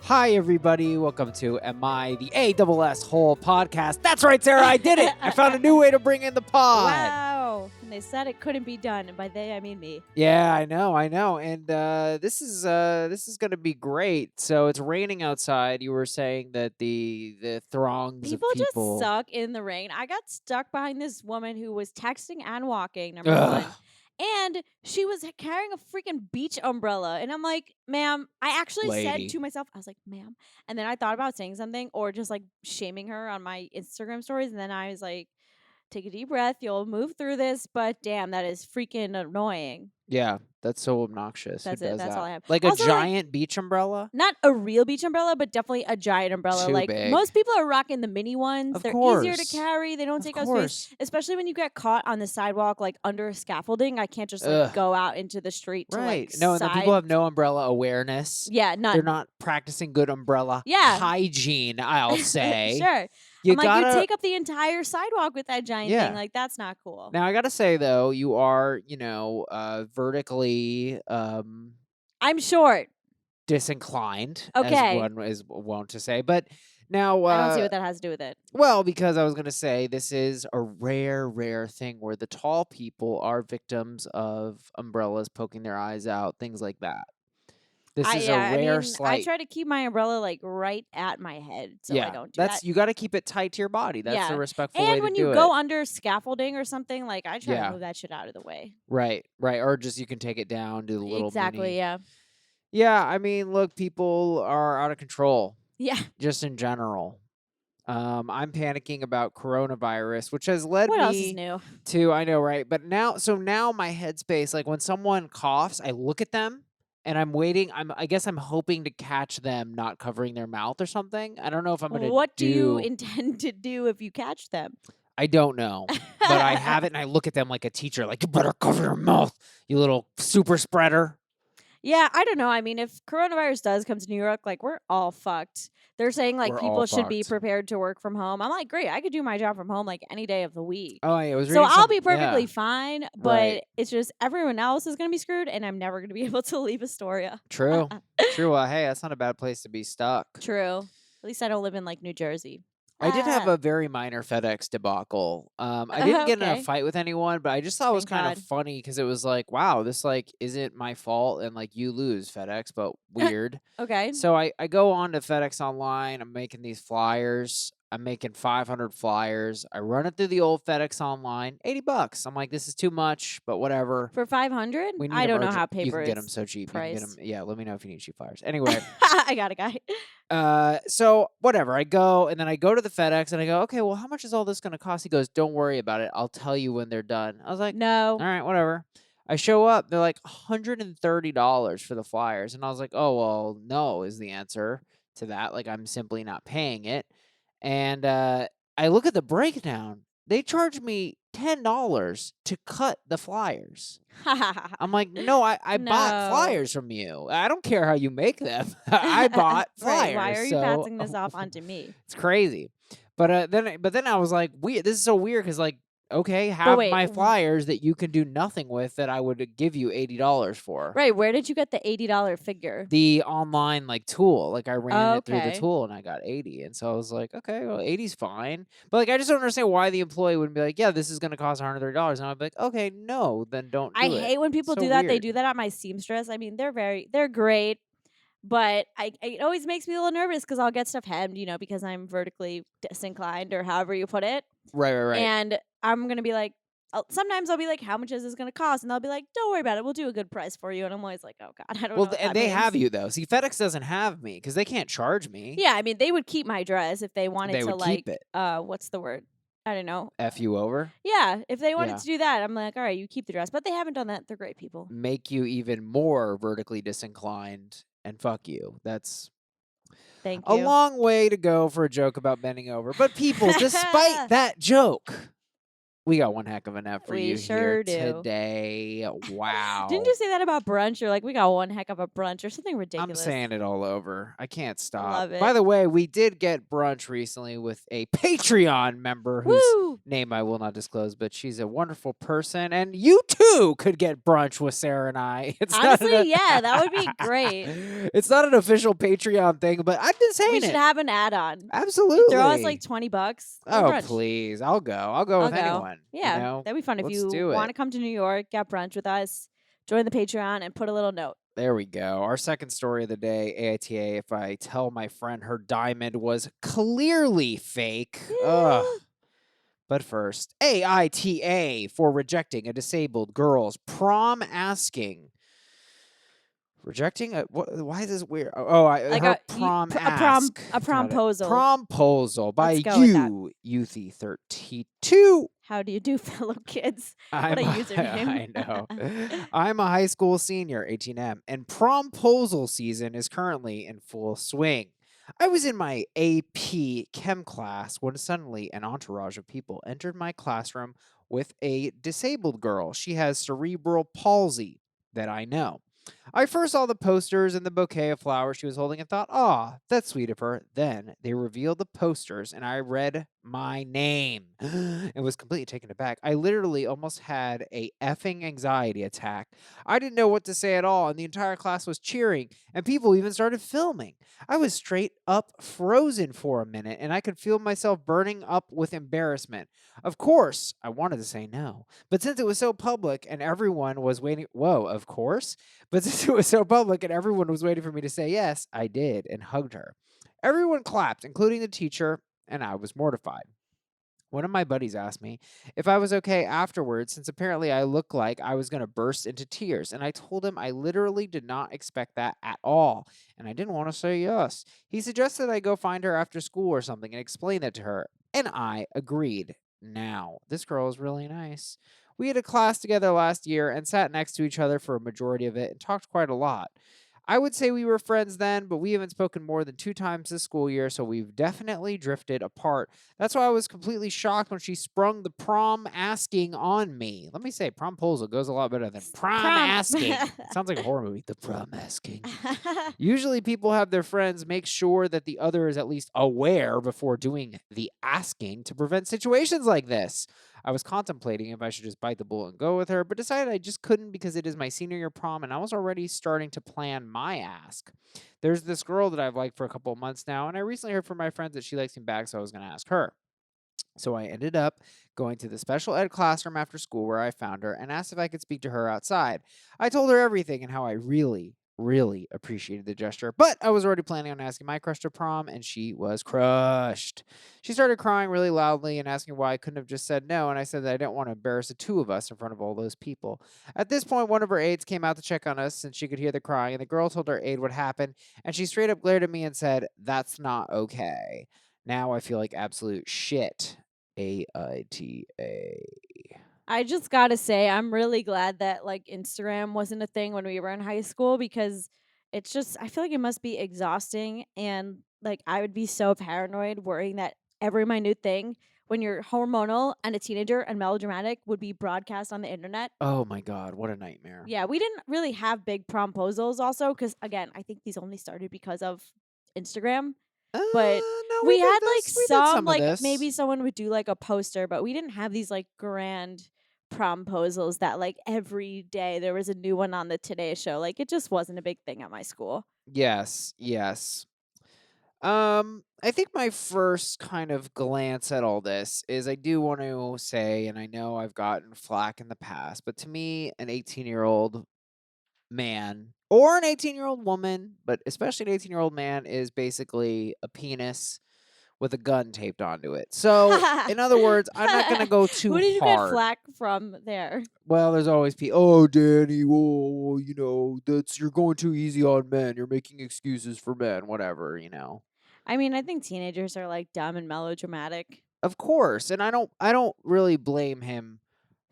Hi, everybody. Welcome to Am I the ASS Whole podcast? That's right, Sarah. I did it. I found a new way to bring in the pod. Wow. And they said it couldn't be done. And by they, I mean me. Yeah, I know. And this is going to be great. So it's raining outside. You were saying that the throngs People of people just suck in the rain. I got stuck behind this woman who was texting and walking, number Ugh. one. And she was carrying a freaking beach umbrella. And I'm like, ma'am, I actually Lady. said to myself, I was like, ma'am. And then I thought about saying something or just like shaming her on my Instagram stories. And then I was like, take a deep breath. You'll move through this. But damn, that is freaking annoying. Yeah, that's so obnoxious. That's Who it. does That's that? all I have. Like Also, a giant beach umbrella? not a real beach umbrella, but definitely a giant umbrella. Too Like big. most people are rocking the mini ones. Of They're course. easier to carry. They don't Of take up course. space, especially when you get caught on the sidewalk, like under scaffolding. I can't just like Ugh. go out into the street to Right. like No, and then side. people have no umbrella awareness. Yeah, none. They're not practicing good umbrella Yeah. hygiene, I'll say. Sure. You I'm gotta, like, you take up the entire sidewalk with that giant Yeah. thing. Like, that's not cool. Now, I got to say, though, you are, vertically I'm short. disinclined, Okay. as one is wont to say. But now, I don't see what that has to do with it. well, because I was going to say this is a rare thing where the tall people are victims of umbrellas poking their eyes out, things like that. This is a rare I slight. try to keep my umbrella like right at my head, so I don't do that. You got to keep it tight to your body. That's Yeah. the respectful way And to when do you it. go under scaffolding or something, like I try Yeah. to move that shit out of the way. Right, or just you can take it down to the little Exactly, mini. yeah. Yeah, I mean, look, people are out of control, Yeah. just in general. I'm panicking about coronavirus, which has led What else is me new? to, I know, right? But now my headspace, like when someone coughs, I look at them and I'm waiting. I guess I'm hoping to catch them not covering their mouth or something. I don't know if I'm gonna What do you intend to do if you catch them? I don't know, but I have it, and I look at them like a teacher, like, you better cover your mouth, you little super spreader. Yeah, I don't know. I mean, if coronavirus does come to New York, like we're all fucked. They're saying like We're people all should be fucked. prepared to work from home. I'm like, great, I could do my job from home like any day of the week. Oh, yeah, I was So reading I'll be perfectly fine, but Right. it's just everyone else is going to be screwed, and I'm never going to be able to leave Astoria. True. Well, hey, that's not a bad place to be stuck. True. At least I don't live in like New Jersey. I did have a very minor FedEx debacle. I didn't get in a Okay. fight with anyone, but I just thought it was Thank kind of God. funny because it was like, wow, this like isn't my fault, and like you lose FedEx, but weird. Okay. So I go on to FedEx Online. I'm making these flyers. I'm making 500 flyers. I run it through the old FedEx Online, $80. I'm like, this is too much, but whatever. For 500? We need I don't know emergen- how You paper can get them is so cheap. You can get priced. them. Yeah, let me know if you need cheap flyers. Anyway, I got a guy. so whatever. I go and then I go to the FedEx and I go, okay, well, how much is all this going to cost? He goes, don't worry about it. I'll tell you when they're done. I was like, No. all right, whatever. I show up. They're like $130 for the flyers. And I was like, oh, well, no is the answer to that. Like, I'm simply not paying it. And I look at the breakdown. They charge me $10 to cut the flyers. I'm like, no, I bought No. flyers from you. I don't care how you make them. I bought flyers. Right. Why are you so- passing this off onto me? It's crazy. But then I was like, this is so weird because like, okay, have wait, my flyers that you can do nothing with that I would give you $80 for. Right. Where did you get the $80 figure? The online like tool, like I ran it through the Okay. tool and I got 80, and so I was like, okay, well 80's fine, but like I just don't understand why the employee wouldn't be like, yeah, this is gonna cost $130, and I'd be like, okay, no, then don't do I it. hate when people So do that. They weird. do that at my seamstress. I mean, they're great, but it always makes me a little nervous because I'll get stuff hemmed, because I'm vertically disinclined or however you put it. Right. And I'm gonna be like, sometimes I'll be like, how much is this gonna cost? And they'll be like, don't worry about it. We'll do a good price for you. And I'm always like, oh God, I don't know. Well, what and that they have means. you though. See, FedEx doesn't have me because they can't charge me. Yeah, I mean, they would keep my dress if they wanted They to would like, keep it. What's the word? I don't know. F you over. Yeah, if they wanted Yeah. to do that, I'm like, all right, you keep the dress. But they haven't done that. They're great people. Make you even more vertically disinclined and fuck you. That's Thank a you. long way to go for a joke about bending over. But people, despite that joke, We got one heck of a nap for We you here sure do. today. Didn't Wow. you say that about brunch? You're like, "We got one heck of a brunch," or something I'm ridiculous. saying it all over. I can't I stop. love By it. the way, we did get brunch recently with a Patreon member whose Woo! name I will not disclose, but she's a wonderful person. And you too could get brunch with Sarah and I. Honestly, yeah, that would be great. It's not an official Patreon thing, but I'm just We saying should it. have an add-on. You throw us like Absolutely. 20 bucks, go Oh, brunch. please. I'll go. I'll go I'll with go. anyone. Yeah, that'd be fun. If Let's you do want it. to come to New York, get brunch with us, join the Patreon, and put a little note. There we go. Our second story of the day, AITA. If I tell my friend her diamond was clearly fake. Ugh. But first, AITA for rejecting a disabled girl's prom asking. Rejecting a what? Why is this weird? Like Her prom a prom ask. a Got it. promposal. Promposal by Let's go with that. you, Youthy 32. How do you do, fellow kids? What a I'm a, username. I know. I'm a high school senior, 18M, and promposal season is currently in full swing. I was in my AP Chem class when suddenly an entourage of people entered my classroom with a disabled girl. She has cerebral palsy that I know. I first saw the posters and the bouquet of flowers she was holding and thought, "Ah, that's sweet of her." Then they revealed the posters and I read my name and was completely taken aback. I literally almost had a effing anxiety attack. I didn't know what to say at all, and the entire class was cheering, and people even started filming. I was straight up frozen for a minute, and I could feel myself burning up with embarrassment. Of course, I wanted to say no, but since it was so public and everyone was waiting, whoa, of course? But since it was so public and everyone was waiting for me to say yes, I did and hugged her. Everyone clapped, including the teacher, and I was mortified. One of my buddies asked me if I was okay afterwards, since apparently I looked like I was going to burst into tears. And I told him I literally did not expect that at all. And I didn't want to say yes. He suggested I go find her after school or something and explain that to her. And I agreed. Now, this girl is really nice. We had a class together last year and sat next to each other for a majority of it and talked quite a lot. I would say we were friends then, but we haven't spoken more than 2 times this school year, so we've definitely drifted apart. That's why I was completely shocked when she sprung the prom asking on me. Let me say, promposal goes a lot better than prom Prom. asking. It sounds like a horror movie. The prom asking. Usually, people have their friends make sure that the other is at least aware before doing the asking to prevent situations like this. I was contemplating if I should just bite the bullet and go with her, but decided I just couldn't because it is my senior year prom and I was already starting to plan my ask. There's this girl that I've liked for a couple of months now, and I recently heard from my friends that she likes me back, so I was going to ask her. So I ended up going to the special ed classroom after school where I found her and asked if I could speak to her outside. I told her everything and how I really appreciated the gesture, but I was already planning on asking my crush to prom and she was crushed. She started crying really loudly and asking why I couldn't have just said no, and I said that I didn't want to embarrass the two of us in front of all those people. At this point, one of her aides came out to check on us since she could hear the crying, and the girl told her aide what happened, and she straight up glared at me and said, "That's not okay." Now I feel like absolute shit. AITA. I just gotta say, I'm really glad that like Instagram wasn't a thing when we were in high school because it's just I feel like it must be exhausting and like I would be so paranoid worrying that every minute thing when you're hormonal and a teenager and melodramatic would be broadcast on the internet. Oh my god, what a nightmare. Yeah, we didn't really have big promposals also because again, I think these only started because of Instagram. But No, we we did had like this. We did some some of like this. maybe someone would do like a poster, but we didn't have these like grand promposals that like every day there was a new one on the Today Show. Like it just wasn't a big thing at my school. Yes, yes. I think my first kind of glance at all this is I do want to say, and I know I've gotten flack in the past, but to me, an 18-year-old man or an 18-year-old woman, but especially an 18-year-old man, is basically a penis with a gun taped onto it. So, in other words, I'm not gonna go too Who did you get hard. flack from there? Well, there's always people. Oh, Danny, whoa, that's you're going too easy on men. You're making excuses for men, whatever. I mean, I think teenagers are like dumb and melodramatic. Of course, and I don't really blame him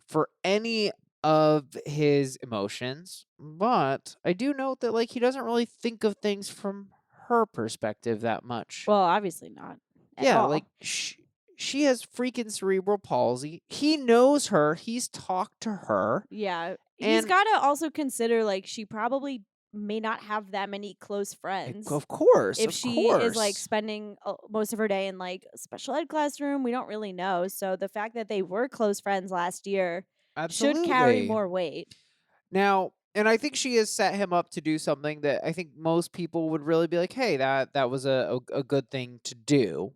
for any of his emotions, but I do note that like he doesn't really think of things from her perspective that much. Well, obviously not at Yeah, like all. She has freaking cerebral palsy. He knows her. He's talked to her. Yeah. He's And gotta also consider, like, she probably may not have that many close friends. of course, If of she is, like, course. spending, most of her day in, like, a special ed classroom, we don't really know, so the fact that they were close friends last year should carry Absolutely. more weight. Now, and I think she has set him up to do something that I think most people would really be like, "Hey, that was a good thing to do."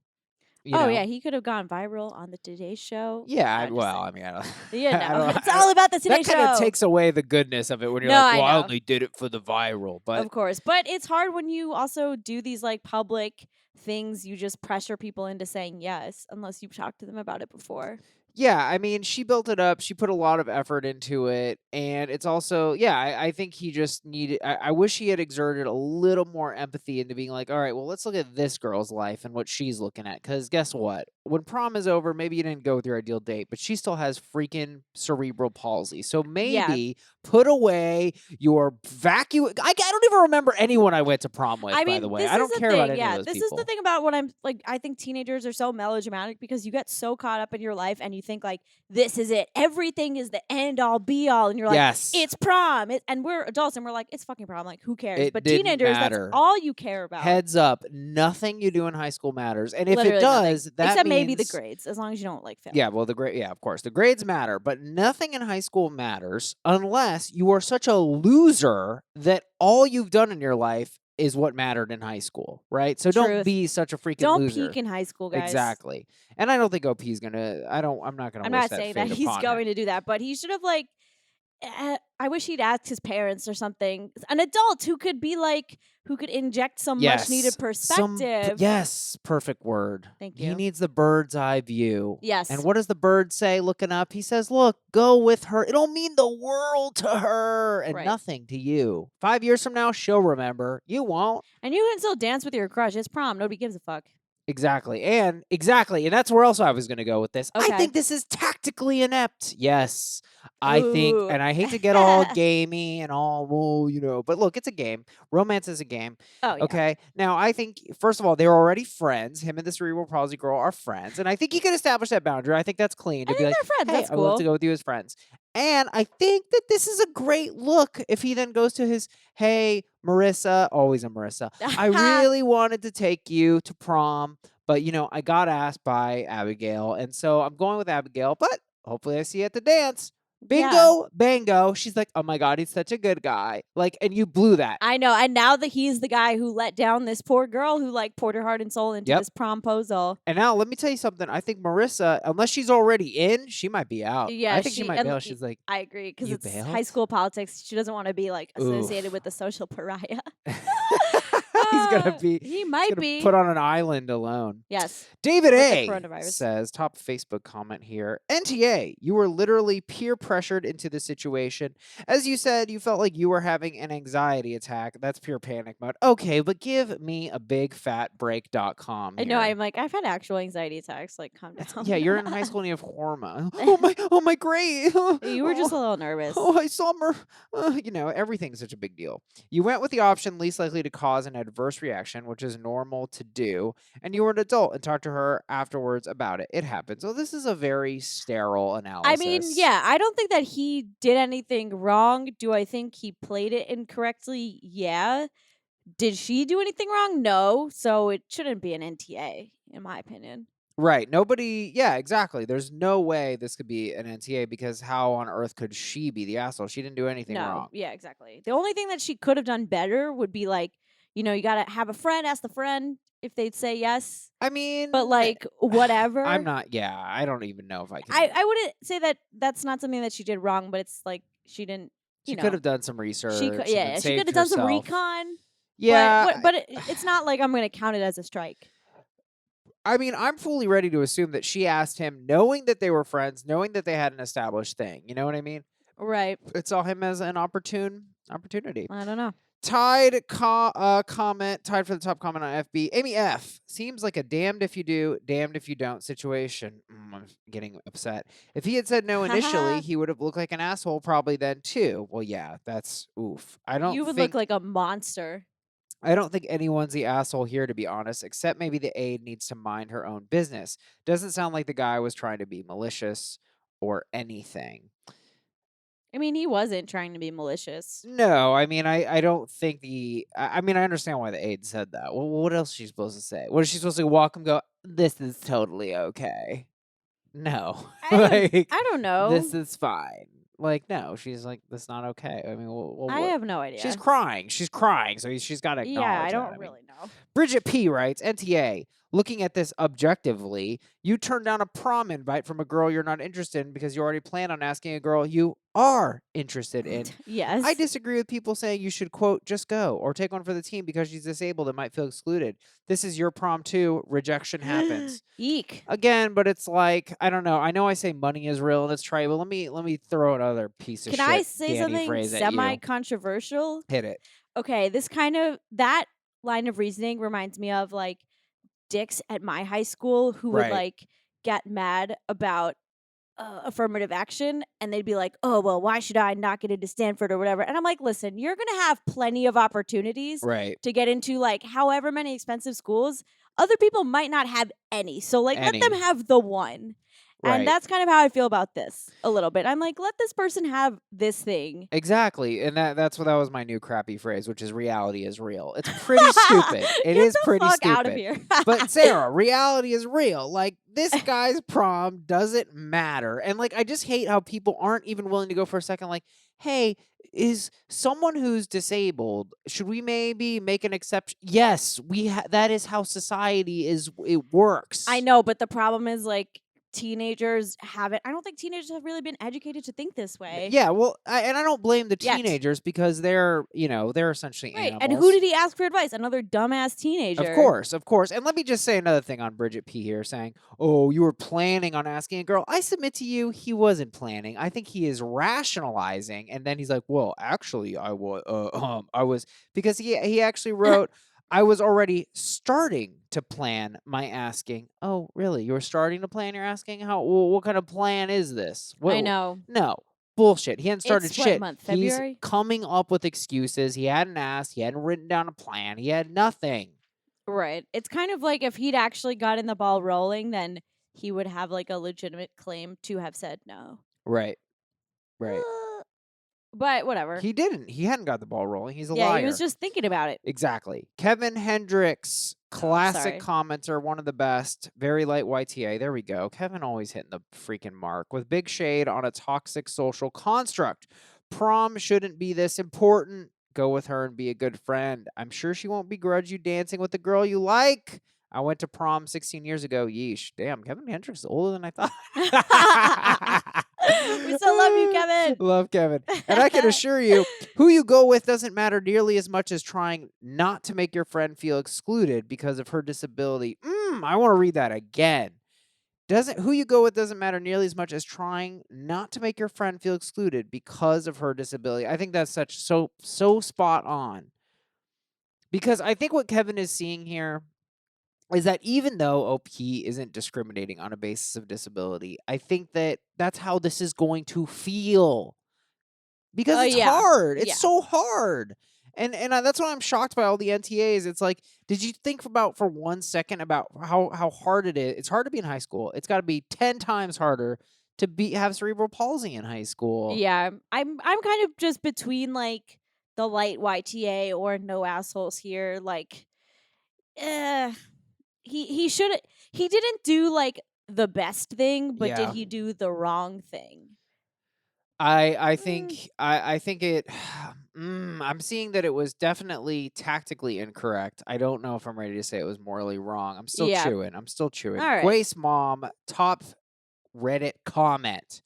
You Oh, yeah, know? he could have gone viral on the Today Show. Yeah, No, just well, saying. I mean, I don't You I know, don't it's I all don't about the Today that kinda Show. takes away the goodness of it when you're No, like, I "Well, I know. only did it for the viral." But Of course, but it's hard when you also do these, like, public things, you just pressure people into saying yes, unless you've talked to them about it before. yeah, I mean, she built it up. She put a lot of effort into it, and it's also, yeah. I think he just needed. I wish he had exerted a little more empathy into being like, all right, well, let's look at this girl's life and what she's looking at. Because guess what? When prom is over, maybe you didn't go with your ideal date, but she still has freaking cerebral palsy. So Yeah. maybe put away your vacuum. I don't even remember anyone I went to prom with. I By the mean, way, this I is don't the care about thing. any of Yeah, those this is the people. thing about what I'm like. I think teenagers are so melodramatic because you get so caught up in your life and you think like this is it. Everything is the end all be all, and you're like, Yes, it's prom. And we're adults and we're like, it's fucking prom. Like, who cares? it But didn't teenagers, that's matter. all you care about. Heads up, nothing you do in high school matters. And if it Literally nothing, does, that except maybe the means, grades, as long as you don't like fail. yeah, well, yeah, of course, the grades matter, but nothing in high school matters unless you are such a loser that all you've done in your life is what mattered in high school, right? So don't Truth. be such a freaking Don't loser. peak in high school, guys. Exactly. And I don't think OP's gonna, I'm not gonna I'm wish not that saying that fate he's upon him. going to do that, but he should have like I wish he'd asked his parents or something. An adult who could be like, who could inject some much needed Yes. perspective. Yes, perfect word. Thank He you. needs the bird's eye view. And Yes. what does the bird say looking up? He says, "Look, go with her. It'll mean the world to her and Right. nothing to you. 5 years from now, she'll remember. You won't." And you can still dance with your crush. It's prom. Nobody gives a fuck. Exactly. And that's where else I was going to go with this. I Okay. think this is tactically inept. Yes. I think, Ooh. and I hate to get all gamey and all, well, but look, it's a game. Romance is a game. Oh yeah. Okay. Now, I think, first of all, they're already friends. Him and the cerebral palsy girl are friends. And I think you can establish that boundary. I think that's clean I to be think like, they're friends. hey, That's I would love to cool. go with you as friends. And I think that this is a great look if he then goes to his, hey, Marissa, always a Marissa. I really wanted to take you to prom, but I got asked by Abigail, and so I'm going with Abigail, but hopefully I see you at the dance. Yeah. Bingo, bango. She's like, "Oh my god, he's such a good guy." Like, and you blew that. I know. And now that he's the guy who let down this poor girl who like poured her heart and soul into Yep. this promposal. And now let me tell you something. I think Marissa, unless she's already in, she might be out. Yeah, I think she she might and bail. She's like, I agree because "You it's high bailed?" school politics. She doesn't want to be like associated with Oof. the social pariah. He's gonna be He he's might gonna be. put on an island alone. Yes, David with the A coronavirus. says, top Facebook comment here. NTA, you were literally peer pressured into the situation. As you said, you felt like you were having an anxiety attack. That's pure panic mode. Okay, but give me a big fat break.com I know. here. I'm like, I've had actual anxiety attacks. Like, calm down. Yeah, you're in high school and you have hormones. Oh my grade. You were just a little nervous. Oh, I saw everything's such a big deal. You went with the option least likely to cause an adverse reaction, which is normal to do, and you were an adult and talked to her afterwards about it. It happens. So this is a very sterile I mean, analysis. yeah, I don't think that he did anything wrong. Do I think he played it incorrectly? Yeah. Did she do anything wrong? No. So it shouldn't be an NTA, in my opinion. Right. Nobody, yeah, exactly. There's no way this could be an NTA because how on earth could she be the asshole? She didn't do anything No, wrong. yeah, exactly. The only thing that she could have done better would be like, you gotta have a friend, ask the friend if they'd say yes. I mean, But like, I'm whatever. not, yeah, I don't even know if I can. I wouldn't say that that's not something that she did wrong, but it's like she didn't, She could have done some she could, research and then yeah, she could saved have done some herself. recon. Yeah, But it's not like I'm gonna count it as a strike. I mean, I'm fully ready to assume that she asked him knowing that they were friends, knowing that they had an established thing. You know what I mean? Right. It saw him as an opportunity. I don't know. Comment tied for the top comment on FB. Amy F seems like a damned if you do, damned if you don't situation. I'm getting upset. If he had said no initially, he would have looked like an asshole probably then too. Well, yeah, that's oof. I don't You would think look like a monster. I don't think anyone's the asshole here, to be honest, except maybe the aide needs to mind her own business. Doesn't sound like the guy was trying to be malicious or anything. I mean, he wasn't trying to be malicious. No, I mean, I don't think I mean, I understand why the aide said that. Well, what else is she supposed to say? What is she supposed to walk and go, "This is totally okay"? No. Like, I don't know. "This is fine." Like, no, she's like, "That's not okay." I mean, I what? have no She's idea. crying. She's crying, so she's gotta Yeah, I acknowledge that. don't I mean, really know. Bridget P writes, "NTA, looking at this objectively, you turned down a prom invite from a girl you're not interested in because you already plan on asking a girl you are interested in. I Yes. disagree with people saying you should, quote, just go or take one for the team because she's disabled and might feel excluded. This is your prom too. Rejection happens." Eek. Again, but it's like, I don't know. I know I say money is real and it's trite, but let me throw another piece of Can I shit say Danny something phrase at you. semi-controversial? Hit it. Okay, that line of reasoning reminds me of like dicks at my high school who would Right. like get mad about affirmative action and they'd be like, "Oh, well, why should I not get into Stanford or whatever?" And I'm like, "Listen, you're going to have plenty of opportunities Right. to get into like however many expensive schools. Other people might not have any. So like let them Any. have the one." And Right. that's kind of how I feel about this a little bit. I'm like, "Let this person have this thing." Exactly, and that was my new crappy phrase, which is reality is real. It's pretty stupid. It Get is the pretty fuck out of stupid. here. But Sarah, reality is real. Like this guy's prom doesn't matter. And like I just hate how people aren't even willing to go for a second like, "Hey, is someone who's disabled, should we maybe make an exception?" Yes, that is how society it works. I know, but the problem is like teenagers haven't I don't think teenagers have really been educated to think this way. Yeah, well, and I don't blame the Yet. teenagers because they're essentially Right. And who animals. did he ask for advice? Another dumbass Of teenager. course, of course. And let me just say another thing on Bridget P here saying, "Oh, you were planning on asking a girl." I submit to you, he wasn't planning. I think he is rationalizing. And then he's like, "Well, actually, I was," because he actually wrote, "I was already starting to plan my asking." Oh, really? You were starting to plan your asking? What kind of plan is this? I know. No. Bullshit. He hadn't started It's what shit. month? He's February? coming up with excuses. He hadn't asked. He hadn't written down a plan. He had nothing. Right. It's kind of like if he'd actually gotten the ball rolling, then he would have like a legitimate claim to have said no. Right. Right. But whatever. He didn't. He hadn't got the ball rolling. He's a Yeah, he was liar. just thinking about it. Exactly. Kevin Hendricks, classic sorry. commenter, one of the best. Very light YTA. There we go. Kevin always hitting the freaking mark with big shade on a toxic social construct. Prom shouldn't be this important. Go with her and be a good friend. I'm sure she won't begrudge you dancing with the girl you like. I went to prom 16 years ago. Yeesh. Damn, Kevin Hendricks is older than I thought. We still love you, Kevin. Love Kevin. And I can assure you, who you go with doesn't matter nearly as much as trying not to make your friend feel excluded because of her disability. I want to read that again. Who you go with doesn't matter nearly as much as trying not to make your friend feel excluded because of her disability. I think that's so spot on. Because I think what Kevin is seeing here is that even though OP isn't discriminating on a basis of disability, I think that that's how this is going to feel. Because it's yeah. hard. It's Yeah. so hard. And that's why I'm shocked by all the NTAs. It's like, did you think for 1 second about how hard it is? It's hard to be in high school. It's got to be 10 times harder to have cerebral palsy in high school. Yeah. I'm kind of just between like the light YTA or no assholes here. Like he didn't do like the best thing, but did Yeah. he do the wrong thing? I think it. I'm seeing that it was definitely tactically incorrect. I don't know if I'm ready to say it was morally wrong. I'm still Yeah. chewing. I'm still chewing. All right. Grace Mom, top Reddit comment.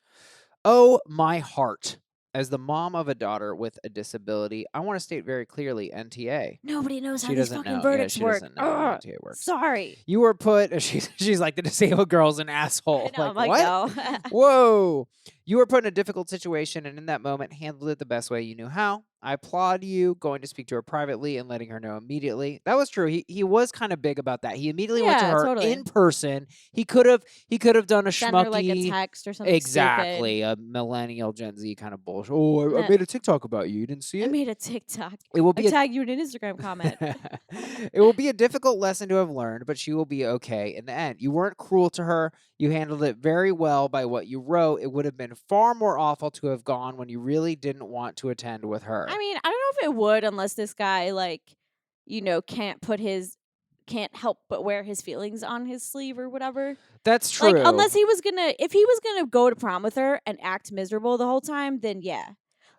Oh my heart. As the mom of a daughter with a disability, I want to state very clearly NTA. Nobody knows how She these doesn't fucking know. verdicts She work. doesn't know how Ugh, NTA works. sorry. You were put. She's like the disabled girl's an asshole. I know, Like I'm what? no. Whoa. You were put in a difficult situation and in that moment handled it the best way you knew how. I applaud you going to speak to her privately and letting her know immediately. That was true. He was kind of big about that. He immediately went to Yeah, her totally. in person. He could have done a Send her, like, a schmucky, text or something stupid. exactly, a millennial Gen Z kind of bullshit. Oh, I Nah, made a TikTok about you. You didn't see I it? made a TikTok. It will I be a tagged you in an Instagram comment. it will be a difficult lesson to have learned, but she will be okay in the end. You weren't cruel to her. You handled it very well by what you wrote. It would have been far more awful to have gone when you really didn't want to attend with I her. mean, I don't know if it would unless this guy, like, can't help but wear his feelings on his sleeve or whatever. That's Like, true. unless he was gonna if he was gonna go to prom with her and act miserable the whole time, then yeah.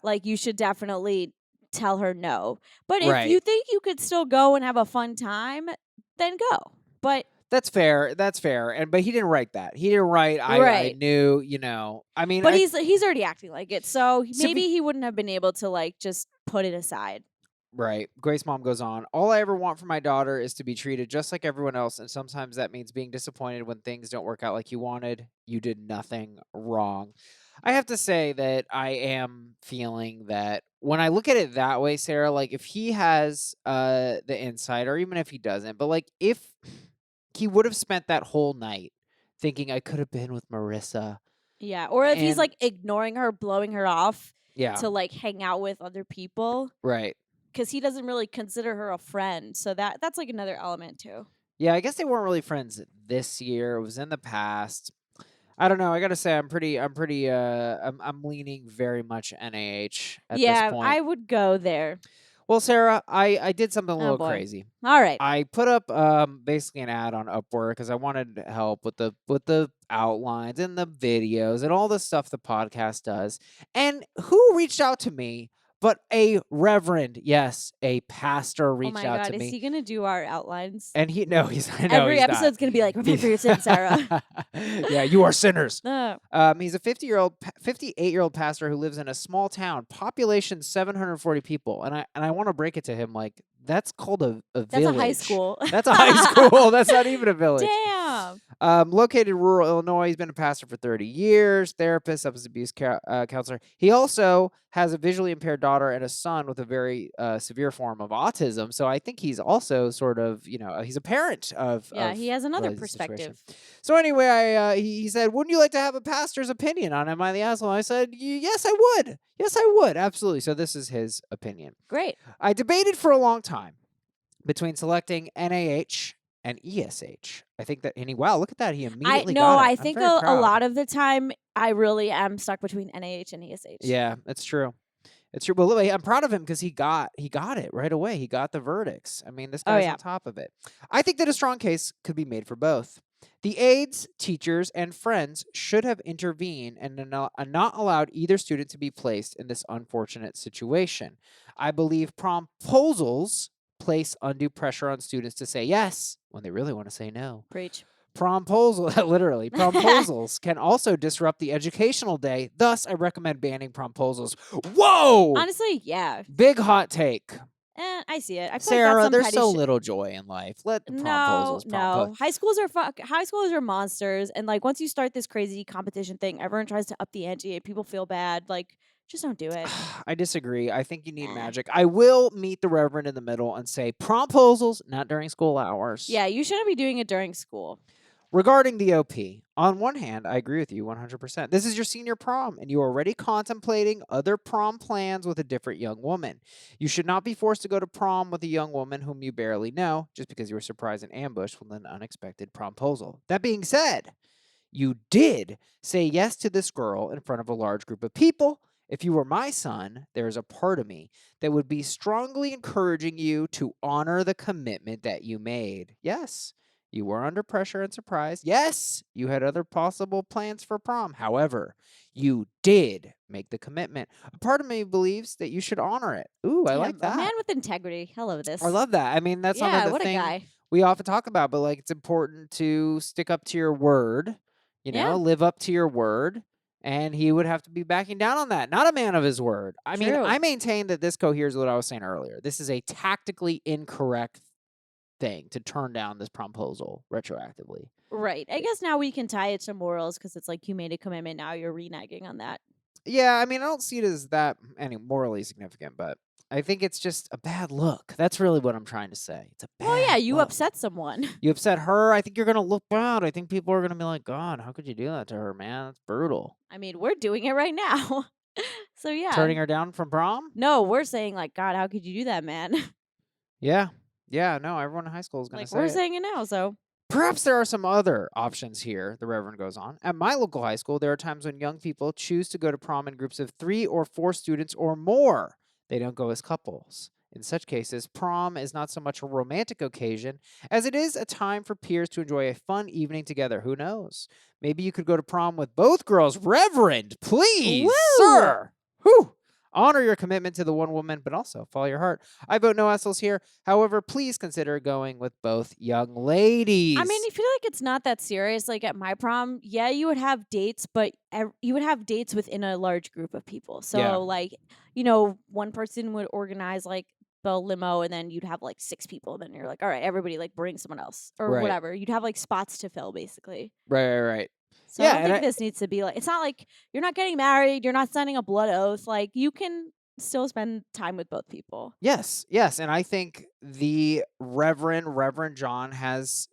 Like, you should definitely tell her no. But if Right. you think you could still go and have a fun time, then go. But That's fair. That's fair. But he didn't write that. He didn't write I right. knew, I mean, But he's already acting like it, so so maybe he wouldn't have been able to, like, just put it aside. right. Grace mom goes on. All I ever want for my daughter is to be treated just like everyone else. And sometimes that means being disappointed when things don't work out like you wanted. You did nothing wrong. I have to say that I am feeling that when I look at it that way, Sarah, like if he has the insight, or even if he doesn't, but like if he would have spent that whole night thinking I could have been with Marissa. Yeah, or if he's, And like, ignoring her, blowing her off yeah, to, like, hang out with other people, right. because he doesn't really consider her a friend, so that's, like, another element too. Yeah, I guess they weren't really friends this year. It was in the past. I don't know. I gotta say, I'm leaning very much NaH at this Yeah, point. I would go there. Well, Sarah, I did something a Oh little boy. crazy. Alright. I put up basically an ad on Upwork because I wanted help with the outlines and the videos and all the stuff the podcast does. And who reached out to me? But a reverend, yes, a pastor Oh reached my out to god, is me. he gonna do our outlines? And he no, he's no, Every he's not. episode's gonna be like, "Repent He's for your sins, Sarah." yeah, you are sinners. Uh, He's a 58-year-old pastor who lives in a small town, population 740 people, and I want to break it to him like that's called a that's a high village. school. That's a high school. That's not even a village. Damn. Located in rural Illinois, he's been a pastor for 30 years, therapist, substance abuse counselor. He also has a visually impaired daughter and a son with a very severe form of autism. So I think he's also sort of, he's a parent of Yeah, he has another related to the situation. perspective. So anyway, he said, "Wouldn't you like to have a pastor's opinion on Am I the Asshole?" I said, "Yes, I would. Yes, I would. Absolutely." So this is his opinion. Great. I debated for a long time between selecting NaH and ESH. I think that, and wow, look at that. He I immediately no, got it. I I'm think very a proud. lot of the time I really am stuck between NaH and ESH. Yeah, that's true. It's true. But look, I'm proud of him because he got it right away. He got the verdicts. I mean, this Oh guy's yeah. on top of it. I think that a strong case could be made for both. The aides, teachers, and friends should have intervened and not allowed either student to be placed in this unfortunate situation. I believe promposals place undue pressure on students to say yes when they really want to say no. Preach. Literally, promposals can also disrupt the educational day. Thus, I recommend banning promposals. Whoa! Honestly, yeah. Big hot take. I see it. I feel like that's Sarah, some there's petty so shit. little joy in life. Let the No, promposals prompos. no. High schoolers are monsters, and like once you start this crazy competition thing, everyone tries to up the ante and people feel bad. Like, just don't do it. I disagree. I think you need Eh. magic. I will meet the Reverend in the middle and say promposals, not during school hours. Yeah, you shouldn't be doing it during school. Regarding the OP, on one hand, I agree with you 100%. This is your senior prom, and you are already contemplating other prom plans with a different young woman. You should not be forced to go to prom with a young woman whom you barely know just because you were surprised and ambushed with an unexpected promposal. That being said, you did say yes to this girl in front of a large group of people. If you were my son, there is a part of me that would be strongly encouraging you to honor the commitment that you made. Yes, you were under pressure and surprised. Yes, you had other possible plans for prom. However, you did make the commitment. A part of me believes that you should honor it. Ooh, I like Damn, a man that. with integrity. I love I this. love that. I mean, that's not Yeah, the what a thing guy. we often talk about, but like it's important to stick up to your word, Yeah, live up to your word. And he would have to be backing down on that. Not a man of his word. I mean, true. I maintain that this coheres with what I was saying earlier. This is a tactically incorrect thing to turn down this proposal retroactively. Right. I guess now we can tie it to morals because it's like you made a commitment. Now you're reneging on that. Yeah, I mean, I don't see it as that any morally significant, but I think it's just a bad look. That's really what I'm trying to say. It's a Well, yeah, bad you look. upset someone. You upset her. I think you're gonna look bad. I think people are gonna be like, God, how could you do that to her, man? That's brutal. I mean, we're doing it right now. So yeah. Turning her down from prom? No, we're saying like, God, how could you do that, man? Yeah. Yeah, no, everyone in high school is gonna Like say we're it. saying it now. So Perhaps there are some other options here, the Reverend goes on. At my local high school, there are times when young people choose to go to prom in groups of 3 or 4 students or more. They don't go as couples. In such cases, prom is not so much a romantic occasion as it is a time for peers to enjoy a fun evening together. Who knows? Maybe you could go to prom with both girls. Reverend, please, woo. sir. Whew. Honor your commitment to the one woman, but also follow your heart. I vote no assholes here. However, please consider going with both young ladies. I mean, I feel like it's not that serious. Like at my prom, yeah, you would have dates, but you would have dates within a large group of people. Yeah. So, like, one person would organize like the limo, and then you'd have like 6 people. And then you're like, all right, everybody, like, bring someone else or Right. whatever. You'd have like spots to fill, basically. Right. So Yeah, I don't and think this needs to be like. It's not like you're not getting married. You're not signing a blood oath. Like you can still spend time with both people. yes, and I think the Reverend John has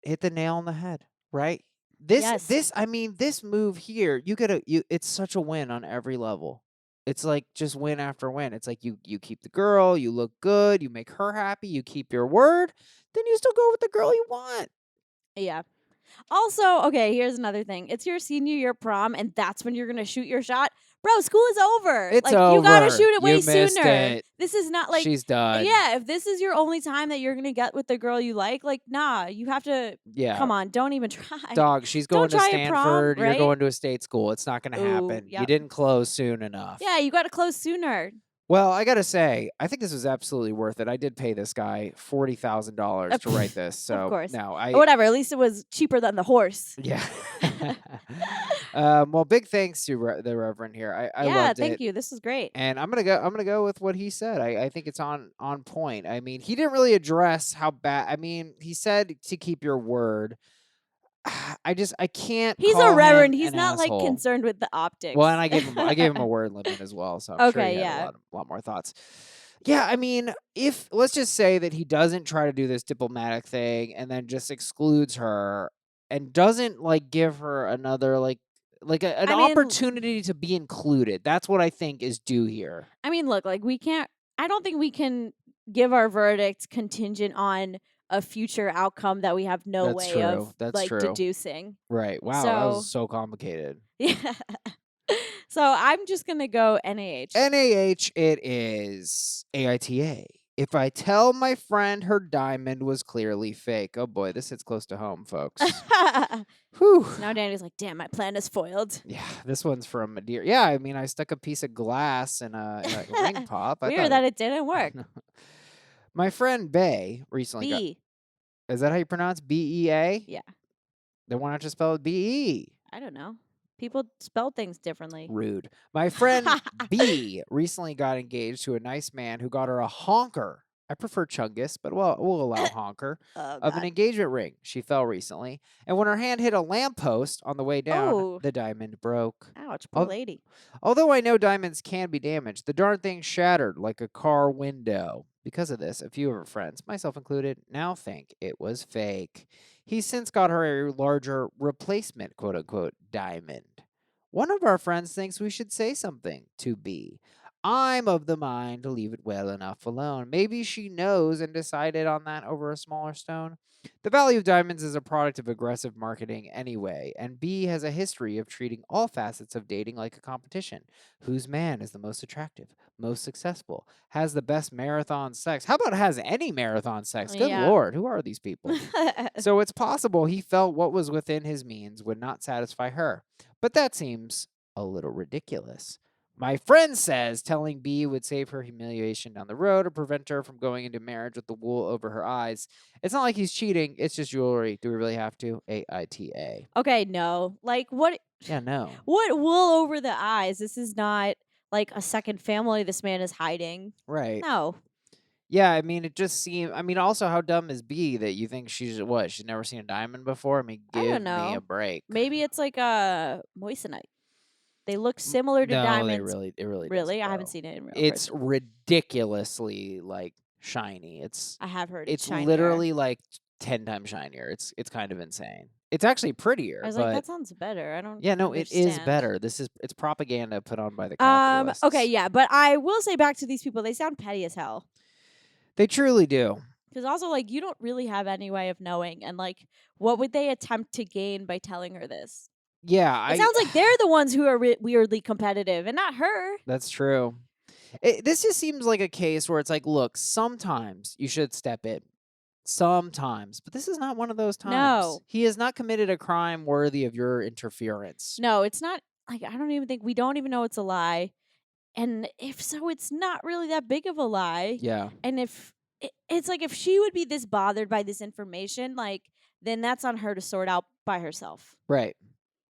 hit the nail on the head, right? Yes. I mean, this move here, it's such a win on every level. It's like just win after win. It's like you keep the girl, you look good, you make her happy, you keep your word, then you still go with the girl you want. Yeah. Also, okay, here's another thing. It's your senior year prom, and that's when you're gonna shoot your shot. Bro, school is over. It's Like, you gotta over. shoot it way You missed sooner. it. This is not like, She's done. yeah, if this is your only time that you're gonna get with the girl you like, nah, you have to, Yeah. come on, don't even try. Dog, she's Don't going to try a prom, Stanford, you're right? going to a state school. It's not gonna Ooh, happen. You yep. didn't close soon enough. Yeah, you gotta close sooner. Well, I gotta say, I think this was absolutely worth it. I did pay this guy $40,000 to write this, Of so course. no, Or whatever, at least it was cheaper than the horse. yeah. Well, big thanks to the Reverend here. I Yeah, loved thank it, you. This is great. and I'm gonna go with what he said. I think it's on point. I mean, he didn't really address how bad. I mean, he said to keep your word. I can't He's a call him reverend. He's an not like asshole. concerned with the optics. Well, and I gave him a word limit as well, so I'm sure he Okay, had yeah. a lot more thoughts. Yeah, I mean, if let's just say that he doesn't try to do this diplomatic thing and then just excludes her and doesn't like give her another an I mean, opportunity to be included. That's what I think is due here. look, like I don't think we can give our verdict contingent on a future outcome that we have no That's way of true. That's like true. deducing. Right. Wow, that So, was so complicated. yeah. So I'm just going to go NaH. NaH it is. AITA. If I tell my friend her diamond was clearly fake. Oh boy, this hits close to home, folks. Whew. Now Danny's like, damn, my plan is foiled. Yeah, this one's from a deer. Yeah, I mean, I stuck a piece of glass in a ring pop. I Weird thought that it didn't work. my friend Bay recently got. B. Is that how you pronounce BEA? Yeah. Then why not just spell it BE? I don't know. People spell things differently. Rude. My friend B recently got engaged to a nice man who got her a honker. I prefer Chungus, but we'll allow honker Oh, of an God. engagement ring. She fell recently, and when her hand hit a lamppost on the way down, Oh. the diamond broke. Ouch, poor lady. Although I know diamonds can be damaged, the darn thing shattered like a car window. Because of this, a few of her friends, myself included, now think it was fake. He's since got her a larger replacement, quote unquote, diamond. One of our friends thinks we should say something to B. I'm of the mind to leave it well enough alone. Maybe she knows and decided on that over a smaller stone. The value of diamonds is a product of aggressive marketing anyway, and B has a history of treating all facets of dating like a competition. Whose man is the most attractive, most successful, has the best marathon sex? How about has any marathon sex? Good Yeah. Lord, who are these people? So it's possible he felt what was within his means would not satisfy her. But that seems a little ridiculous. My friend says telling B would save her humiliation down the road or prevent her from going into marriage with the wool over her eyes. It's not like he's cheating. It's just jewelry. Do we really have to? AITA. Okay, no. Like, what? Yeah, no. What wool over the eyes? This is not like a second family this man is hiding. Right. No. Yeah, I mean, it just seemed I mean, also, how dumb is B that you think she's never seen a diamond before? I mean, I don't give me a know. break. Maybe it's like a moissanite. They look similar to No, diamonds. it really Really? doesn't, I haven't though. seen it in real It's person. ridiculously, like, shiny. I have heard it's It's shinier. literally, like, 10 times shinier. It's kind of insane. It's actually I prettier, was like, but that sounds better. I don't yeah, no, it is understand. better. It's propaganda put on by the Okay, capitalists. yeah, but I will say back to these people, they sound petty as hell. They truly do. Because also, like, you don't really have any way of knowing, and like, what would they attempt to gain by telling her this? Yeah, It I sounds like they're the ones who are weirdly competitive, and not her. that's true. This just seems like a case where it's like, look, sometimes you should step in. Sometimes, but this is not one of those times. No, He has not committed a crime worthy of your interference. no, it's not. Like, I don't even think we don't even know it's a lie, and if so, it's not really that big of a lie. Yeah, And if it's like if she would be this bothered by this information, like, then that's on her to sort out by herself. right,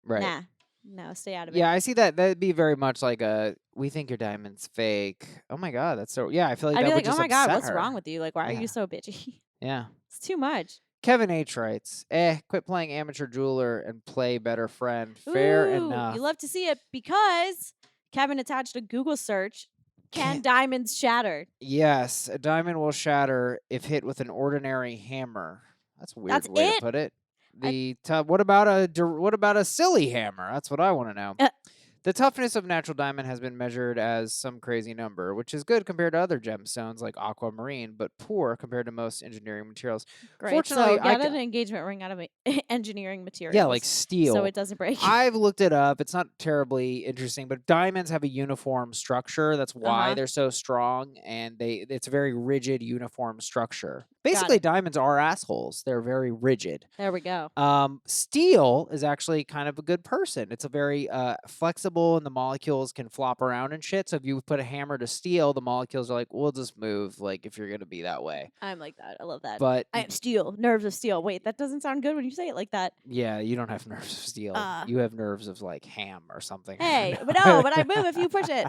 right. Nah, no, stay out of it. Yeah, I see that. That'd be very much like a, we think your diamond's fake. Oh my God, that's so, yeah, I feel like I'd be that would like, oh just my god, upset what's wrong her. with you? Like, why are Yeah, you so bitchy? yeah. It's too much. Kevin H writes, quit playing amateur jeweler and play better friend. Fair Ooh, you enough. love to see it because Kevin attached a Google search. Can Can't, diamonds shatter? yes, a diamond will shatter if hit with an ordinary hammer. That's a weird That's way to it. put it. I, What about a silly hammer? That's what I want to know. uh, The toughness of natural diamond has been measured as some crazy number, which is good compared to other gemstones like aquamarine, but poor compared to most engineering materials. Great. So Fortunately, get an engagement ring out of engineering yeah, like materials so steel. it doesn't break. I've looked it up. It's not terribly interesting, but diamonds have a uniform structure. That's Uh why huh. they're so strong, and it's a very rigid, uniform structure. Got Basically, it. diamonds are assholes. They're very rigid. There we go. Steel is actually kind of a good person. It's a very flexible, and the molecules can flop around and shit. So if you put a hammer to steel, the molecules are like, we'll just move. Like if you're gonna be that way, I'm like that. I love that. but I have steel, nerves of steel. Wait, that doesn't sound good when you say it like that. yeah, you don't have nerves of steel. Uh, You have nerves of like ham or something. I hey, but don't no, know. but I move if you push it.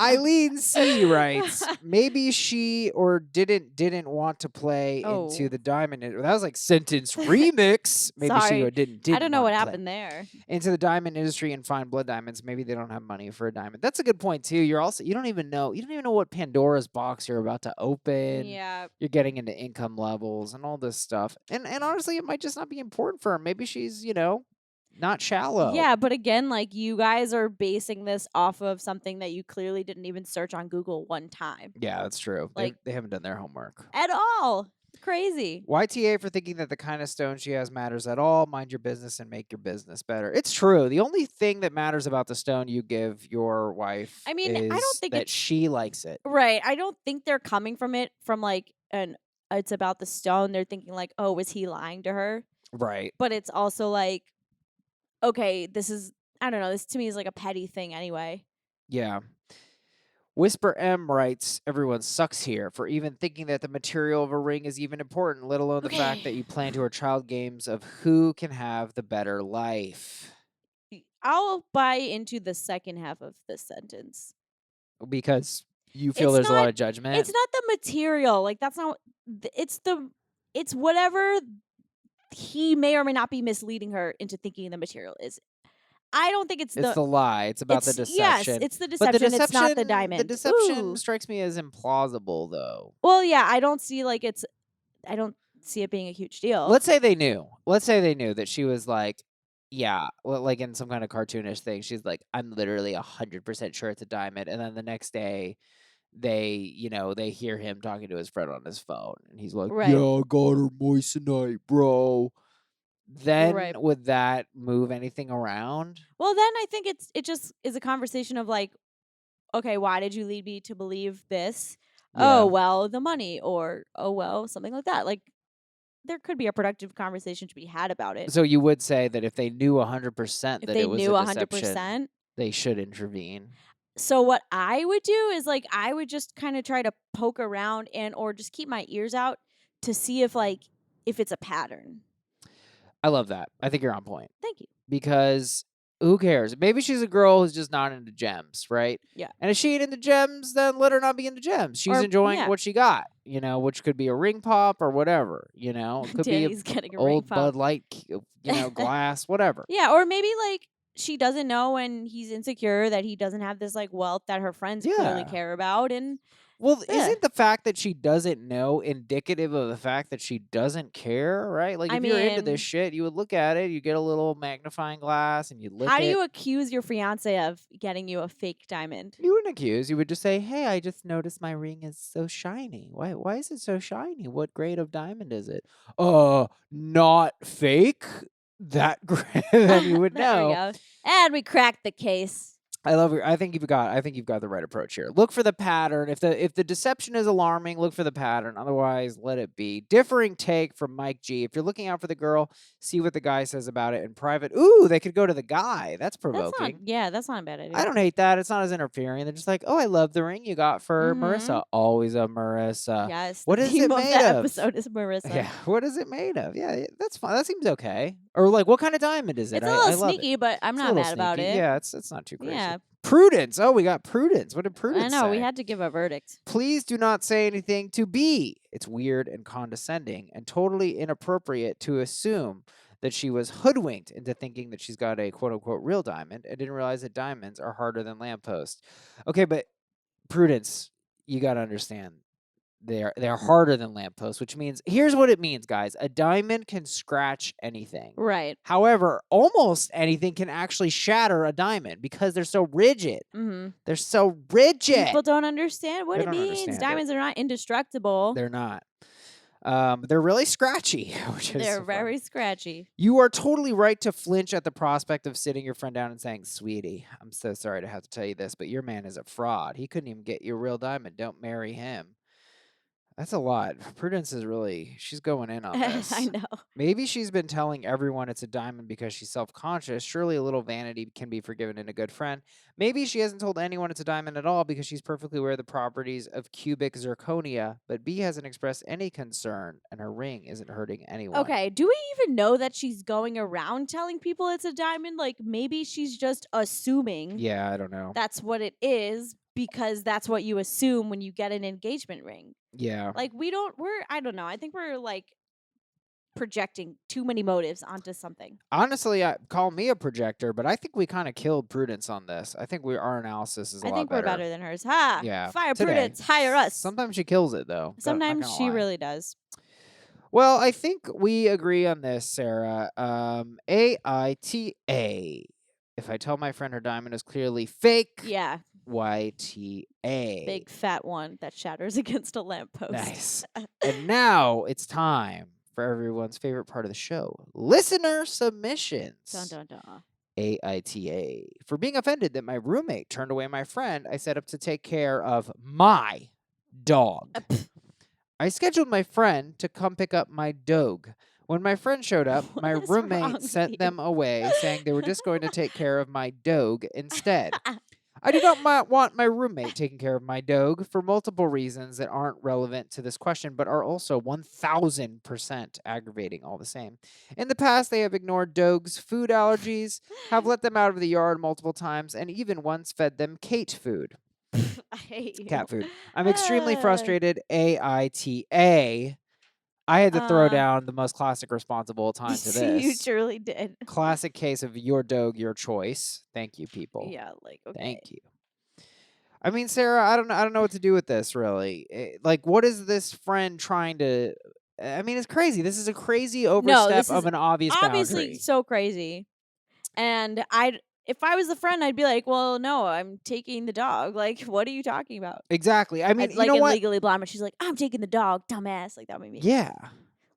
Eileen C writes, maybe she or didn't want to play into Oh, the diamond. That was like sentence remix. Maybe she or sorry. I don't didn't know want what to play happened there. into the diamond industry and find blood diamonds. Maybe they don't have money for a diamond. That's a good point too. You don't even know what Pandora's box you're about to open. Yeah. You're getting into income levels and all this stuff. And honestly, it might just not be important for her. Maybe she's, not shallow. Yeah, but again, like you guys are basing this off of something that you clearly didn't even search on Google one time. Yeah, that's true. Like They haven't done their homework. at all. Crazy. YTA for thinking that the kind of stone she has matters at all. Mind your business and make your business better. It's true. The only thing that matters about the stone you give your wife I mean, I don't is think that it's she likes it. right. I don't think they're coming from it from like an it's about the stone. They're thinking like, "Oh, was he lying to her?" Right. But it's also like, okay, this is I don't know, this to me is like a petty thing anyway. Yeah. Whisper M writes, everyone sucks here for even thinking that the material of a ring is even important, let alone the fact Okay. that you play into our child games of who can have the better life. I'll buy into the second half of this sentence. Because you feel It's there's a lot not of judgment. it's not the material. Like that's not it's whatever he may or may not be misleading her into thinking the material is. I don't think it's It's the the lie. It's about the yes, deception. it's the But deception, it's not the the diamond. deception Ooh. strikes me as implausible though. Well, yeah, I don't see it being a huge deal. Let's say they knew. Let's say they knew that she was like, yeah, like in some kind of cartoonish thing. She's like, I'm literally 100% sure it's a diamond. And then the next day they hear him talking to his friend on his phone and he's like, yeah, Right. I got her moissanite, bro. Then Right. would that move anything around? Well, then I think it just is a conversation of like, okay, why did you lead me to believe this? Oh, Yeah. well, the money or oh, well, something like that. Like there could be a productive conversation to be had about it. So you would say that if they knew 100% If that they it was knew a deception, 100%. they should intervene. So what I would do is like I would just kind of try to poke around and or just keep my ears out to see if it's a pattern. I love that. I think you're on point Thank you. because Who cares? Maybe she's a girl who's just not into gems, right? Yeah. And if she ain't into gems, then let her not be into gems. She's Or enjoying yeah. what she got, which could be a ring pop or whatever, It could be a Danny's getting a ring old pop. Bud Light, glass, whatever. Yeah, or maybe, like, she doesn't know when he's insecure that he doesn't have this, like, wealth that her friends clearly Yeah. care about, and Well, yeah. isn't the fact that she doesn't know indicative of the fact that she doesn't care, right? Like, I if you're into this mean, shit, you would look at it, you get a little magnifying glass, and you how lick do it. you accuse your fiancé of getting you a fake diamond? You wouldn't accuse. You would just say, "Hey, I just noticed my ring is so shiny. Why is it so shiny? What grade of diamond is it?" Not fake. That grade, then you would There we know. go. And we cracked the case. I think you've got the right approach here. Look for the pattern. If the deception is alarming, look for the pattern. Otherwise, let it be. Differing take from Mike G. If you're looking out for the girl, see what the guy says about it in private. Ooh, they could go to the guy. That's provoking. That's not a bad I idea. don't hate that. It's not as interfering. They're just like, "Oh, I love the ring you got for Mhm. Marissa." Always a Marissa. Yes, the What is theme it of made the of? episode is Marissa. Yeah, what is it made of? Yeah, that's fine. That seems okay. Or like, what kind of diamond is it? It's a I little love it. sneaky, but I'm It's a not little mad about sneaky. it. Yeah, it's not too crazy. Yeah. Prudence. Oh, we got Prudence. What did I Prudence know, we say? had to give a verdict. Please do not say anything to B. It's weird and condescending and totally inappropriate to assume that she was hoodwinked into thinking that she's got a quote unquote real diamond and didn't realize that diamonds are harder than lampposts. Okay, but Prudence, you got to understand. They're harder than lampposts, which means here's what it means, guys. A diamond can scratch anything. Right. However, almost anything can actually shatter a diamond because they're so rigid. Mhm. They're so rigid. People don't understand what They it don't means. understand it. Diamonds are not indestructible. They're not. They're really scratchy, which is They're fun. very scratchy. You are totally right to flinch at the prospect of sitting your friend down and saying, "Sweetie, I'm so sorry to have to tell you this, but your man is a fraud. He couldn't even get you a real diamond. Don't marry him." That's a lot. Prudence is really, she's going in on this. I know. Maybe she's been telling everyone it's a diamond because she's self-conscious. Surely a little vanity can be forgiven in a good friend. Maybe she hasn't told anyone it's a diamond at all because she's perfectly aware of the properties of cubic zirconia, but B hasn't expressed any concern and her ring isn't hurting anyone. Okay, do we even know that she's going around telling people it's a diamond? Like, maybe she's just assuming Yeah, I don't know. that's what it is because that's what you assume when you get an engagement ring. Yeah. Like, I don't know. I think we're like projecting too many motives onto something. Honestly, call me a projector, but I think we kind of killed Prudence on this. I think our analysis is a I lot think better. we're better than hers. Ha! Yeah. Fire Today. Prudence, hire us. Sometimes she kills it, though. Not Sometimes gonna she lie. really does. Well, I think we agree on this, Sarah. AITA. If I tell my friend her diamond is clearly fake, Yeah, YTA. big fat one that shatters against a lamppost. Nice. And now it's time for everyone's favorite part of the show, listener submissions. Dun dun dun. AITA. For being offended that my roommate turned away my friend I set up to take care of my dog. I scheduled my friend to come pick up my dog. When my friend showed up, What my is wrong roommate with sent you? them away, saying they were just going to take care of my dog instead. I do not want my roommate taking care of my dog for multiple reasons that aren't relevant to this question, but are also 1000% aggravating all the same. In the past, they have ignored dogs' food allergies, have let them out of the yard multiple times, and even once fed them cat food. I hate you. Cat food. I'm extremely frustrated. AITA. I had to throw down the most classic response of all time to this. You truly did. Classic case of your dog, your choice. Thank you, people. Yeah, like okay. Thank you. I mean, Sarah, I don't know what to do with this really. Like, what is this friend trying to? I mean, it's crazy. This is a crazy overstep of an obvious obviously boundary. so crazy. And if I was the friend, I'd be like, "Well, no, I'm taking the dog. Like, what are you talking about?" Exactly. I mean, I'd, like, you know what? Legally Blonde, but she's like, "I'm taking the dog, dumbass." Like that would be me. Yeah.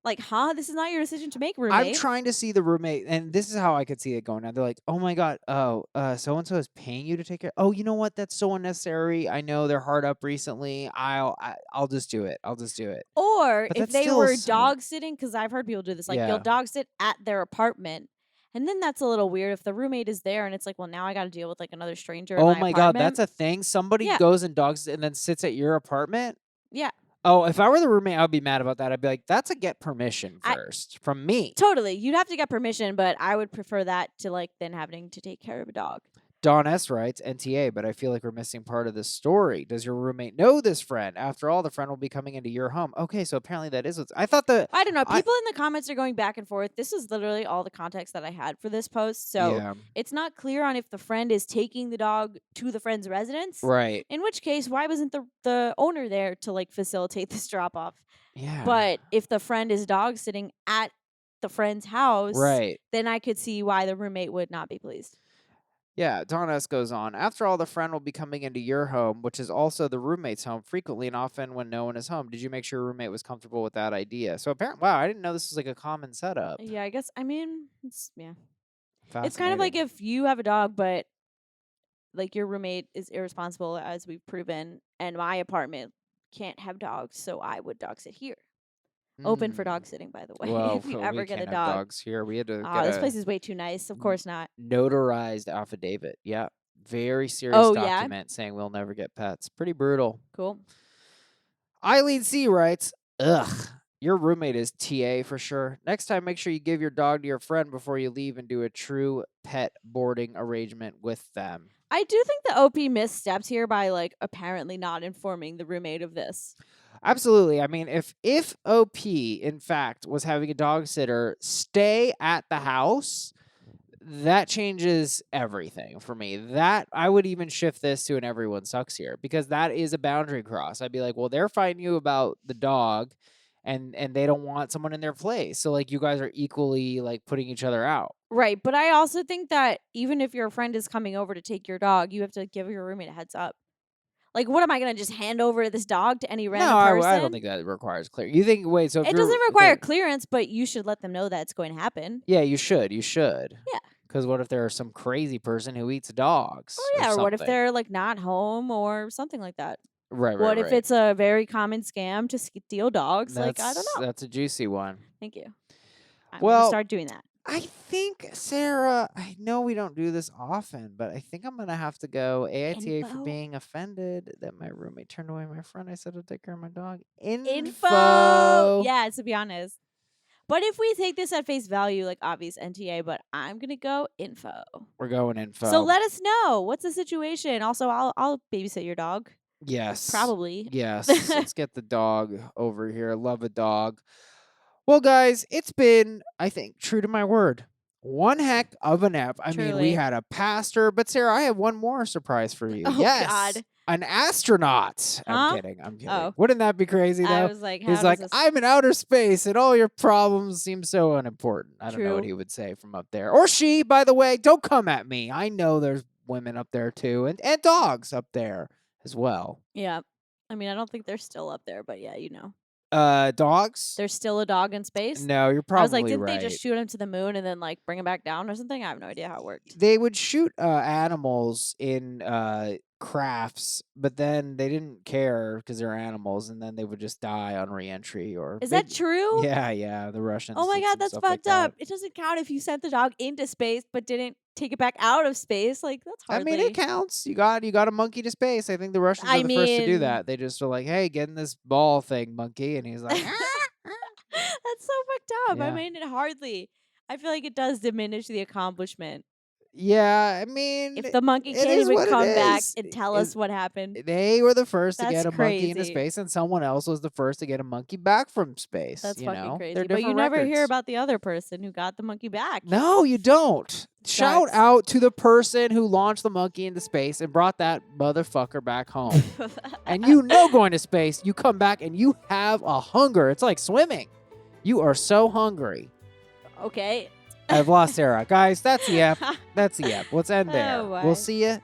Like, huh? This is not your decision to make, roommate. I'm trying to see the roommate, and this is how I could see it going down. They're like, "Oh my god, so and so is paying you to take care. Oh, you know what? That's so unnecessary. I know they're hard up recently. I'll just do it. I'll just do it." Or But if that's they still were so- dog sitting, because I've heard people do this, like Yeah. you'll dog sit at their apartment, and then that's a little weird if the roommate is there, and it's like, well, now I got to deal with like another stranger. Oh in my my god, apartment. that's a thing. Somebody Yeah. goes and dogs and then sits at your apartment. Yeah. Oh, if I were the roommate, I would be mad about that. I'd be like, that's a get permission I first from me. Totally, you'd have to get permission, but I would prefer that to, like, than having to take care of a dog. Don S. writes, NTA, but I feel like we're missing part of this story. Does your roommate know this friend? After all, the friend will be coming into your home. Okay, so apparently that is what's. I thought that. I don't know. I People in the comments are going back and forth. This is literally all the context that I had for this post. So Yeah, it's not clear on if the friend is taking the dog to the friend's residence. right. In which case, why wasn't the owner there to like facilitate this drop off? Yeah, But if the friend is dog sitting at the friend's house, right. then I could see why the roommate would not be pleased. Yeah, Don S. goes on. After all, the friend will be coming into your home, which is also the roommate's home, frequently and often when no one is home. Did you make sure your roommate was comfortable with that idea? So apparently, wow, I didn't know this was like a common setup. Yeah, I guess. I mean, it's yeah. It's kind of like Fascinating. if you have a dog, but like your roommate is irresponsible, as we've proven, and my apartment can't have dogs, so I would dog sit here. Open for Mm. dog sitting, by the way, Well, if you we ever get a can't have dog. dogs here. We had to get This a place is way too nice. Of course not. notarized affidavit. Yeah. Very serious Oh, yeah? document saying we'll never get pets. Pretty brutal. Cool. Eileen C. writes, ugh, your roommate is TA for sure. Next time, make sure you give your dog to your friend before you leave and do a true pet boarding arrangement with them. I do think the OP misstepped here by, like, apparently not informing the roommate of this. Absolutely. I mean, if OP, in fact, was having a dog sitter stay at the house, that changes everything for me. That I would even shift this to an everyone sucks here because that is a boundary cross. I'd be like, well, they're fighting you about the dog and they don't want someone in their place. So like you guys are equally like putting each other out. Right, but I also think that even if your friend is coming over to take your dog, you have to give your roommate a heads up. Like, what am I gonna just hand over this dog to any No, random person? I don't think that requires clear. You think wait, so if It you're doesn't require okay, clearance, but you should let them know that it's going to happen. yeah, you should. You should. Yeah. Because what if there's some crazy person who eats dogs Oh, or yeah, or what if something? they're, like, not home or something like that? Right, right, What if right. it's a very common scam to steal dogs? Like, I don't know. That's a juicy one. Thank you. I'm gonna Well, start doing that. I think, Sarah, I know we don't do this often, but I think I'm going to have to go AITA for Info? being offended that my roommate turned away my friend. I said I'll take care of my dog. Info! Info. Yeah, to be honest. But if we take this at face value, like, obvious NTA, but I'm gonna go info. We're going info. So let us know. What's the situation? Also, I'll babysit your dog. Yes. Probably. Yes. Let's get the dog over here. Love a dog. Well, guys, it's been, I think, true to my word, one heck of an ep. I mean, we Truly. had a pastor, but Sarah, I have one more surprise for you. Oh, Yes. God. An astronaut. Huh? I'm kidding. I'm kidding. Oh. Wouldn't that be crazy, though? I was like, how He's does like, this... I'm in outer space and all your problems seem so unimportant. I don't know what True. he would say from up there. Or she, by the way. Don't come at me. I know there's women up there, too, and dogs up there as well. Yeah. I mean, I don't think they're still up there, but yeah, you know. Dogs? There's still a dog in space? No, you're probably I was like, didn't right. they just shoot him to the moon and then, like, bring him back down or something? I have no idea how it worked. They would shoot animals in crafts, but then they didn't care because they're animals, and then they would just die on reentry. Or Is that true? Yeah. The Russians. Oh my did God, some that's stuff like fucked up. that. It doesn't count if you sent the dog into space but didn't take it back out of space. Like, that's I hardly... mean, it counts. You got a monkey to space. I think the Russians I are the first to do mean- that. They just are like, hey, get in this ball thing, monkey, and he's like, That's so fucked up. I Yeah. mean, it hardly... I feel like it does diminish the accomplishment. yeah. I mean, If the monkey it can't is even what it come back is. and tell us what happened. They were the first to That's get a monkey into crazy. space, and someone else was the first to get a monkey back from space. That's you fucking know? crazy. They're But you different never hear records. about the other person who got the monkey back. No, you don't. Shout Sucks. out to the person who launched the monkey into space and brought that motherfucker back home. And you know, going to space, you come back and you have a hunger. It's like swimming. You are so hungry. Okay. I've lost Sarah. Guys, that's the app. That's the app. Let's end there. Oh, We'll my. see you